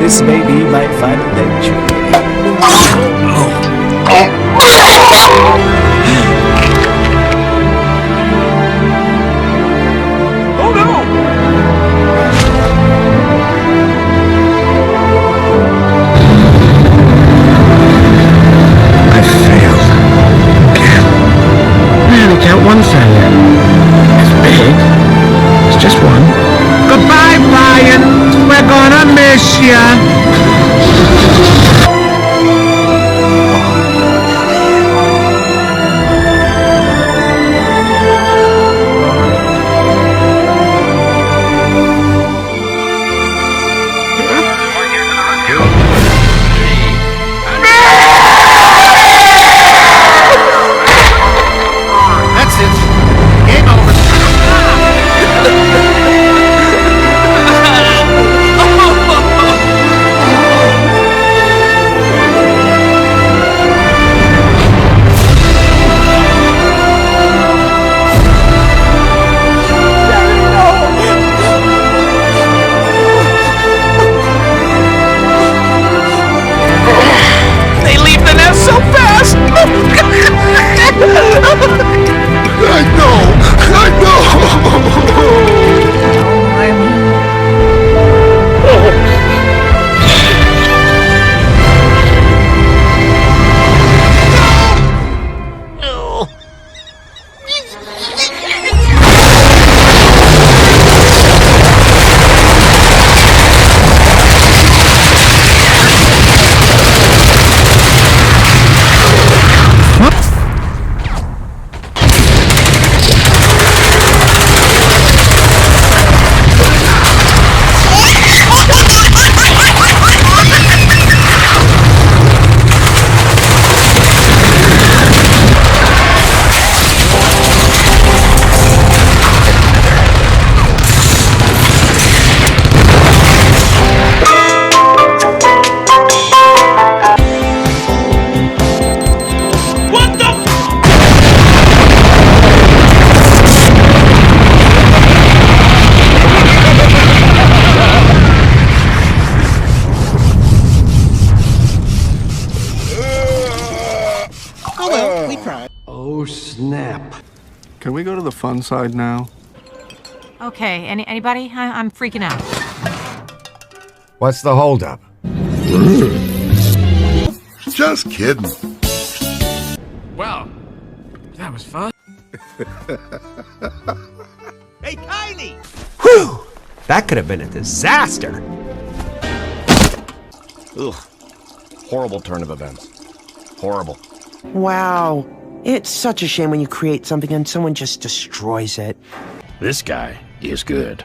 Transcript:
This may be my final lecture. Oh no! I failed. Again. I only count one failure. It's big. It's just one. Goodbye, Brian. We're gonna miss ya. That's it. Game over. They leave the nest so fast! Oh, snap. Can we go to the fun side now? Okay, anybody? I'm freaking out. What's the holdup? Just kidding. Well, that was fun. Hey, Tiny! Whew! That could have been a disaster. Ugh. Horrible turn of events. Horrible. Wow. It's such a shame when you create something and someone just destroys it. This guy is good.